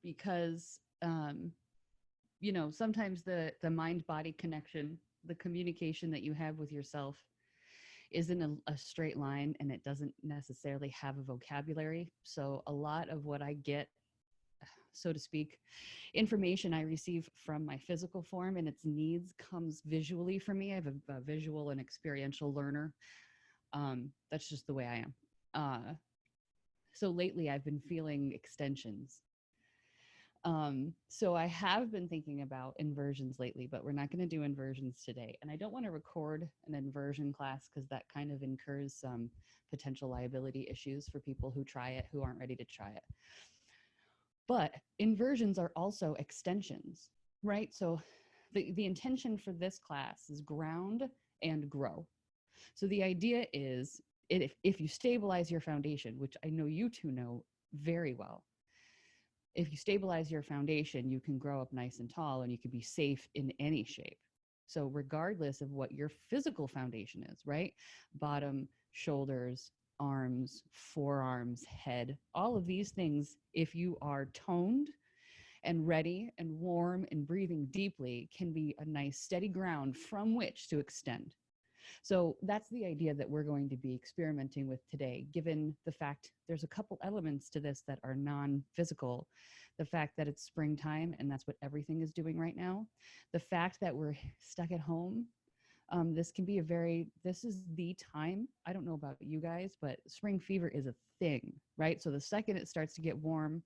because, sometimes the mind-body connection, the communication that you have with yourself isn't a straight line, and it doesn't necessarily have a vocabulary. So a lot of what I get, so to speak, information I receive from my physical form and its needs comes visually for me. I have a visual and experiential learner. That's just the way I am. So lately I've been feeling extensions. So I have been thinking about inversions lately, but we're not going to do inversions today. And I don't want to record an inversion class because that kind of incurs some potential liability issues for people who try it, who aren't ready to try it. But inversions are also extensions, right? So the intention for this class is ground and grow. So the idea is if you stabilize your foundation, which I know you two know very well, if you stabilize your foundation, you can grow up nice and tall and you can be safe in any shape. So regardless of what your physical foundation is, right? Bottom, shoulders, arms, forearms, head, all of these things, if you are toned and ready and warm and breathing deeply, can be a nice steady ground from which to extend. So that's the idea that we're going to be experimenting with today, given the fact there's a couple elements to this that are non-physical. The fact that it's springtime and that's what everything is doing right now. The fact that we're stuck at home. This can be this is the time. I don't know about you guys, but spring fever is a thing, right? So the second it starts to get warm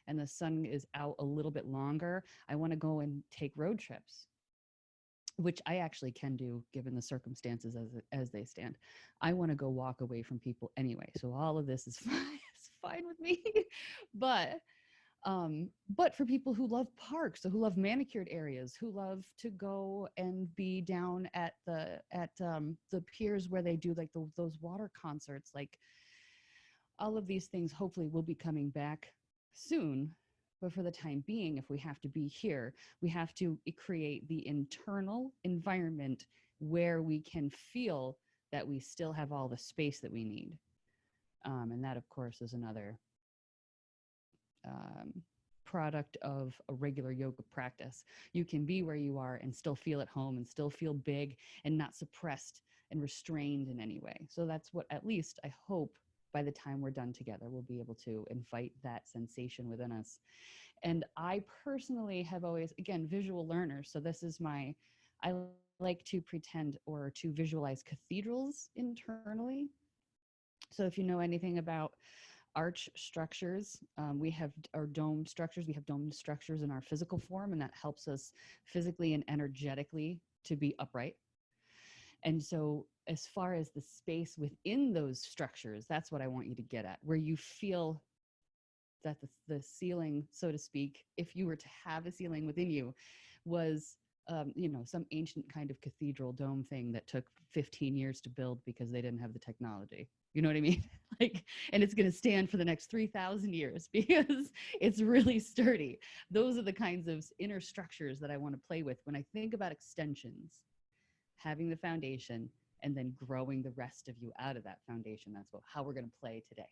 and the sun is out a little bit longer, I want to go and take road trips, which I actually can do given the circumstances as they stand. I want to go walk away from people anyway. So all of this is fine, it's fine with me. But for people who love parks, so who love manicured areas, who love to go and be down at the piers where they do like those water concerts, like all of these things hopefully will be coming back soon. But for the time being, if we have to be here, we have to create the internal environment where we can feel that we still have all the space that we need. And that, of course, is another product of a regular yoga practice. You can be where you are and still feel at home and still feel big and not suppressed and restrained in any way. So that's what, at least I hope, by the time we're done together, we'll be able to invite that sensation within us. And I personally have always, again, visual learner. So this is I like to pretend or to visualize cathedrals internally. So if you know anything about arch structures, we have our dome structures. We have dome structures in our physical form, and that helps us physically and energetically to be upright. And so as far as the space within those structures, that's what I want you to get at, where you feel that the ceiling, so to speak, if you were to have a ceiling within you, was some ancient kind of cathedral dome thing that took 15 years to build because they didn't have the technology. You know what I mean? And it's going to stand for the next 3,000 years because it's really sturdy. Those are the kinds of inner structures that I want to play with when I think about extensions, having the foundation and then growing the rest of you out of that foundation. That's how we're going to play today.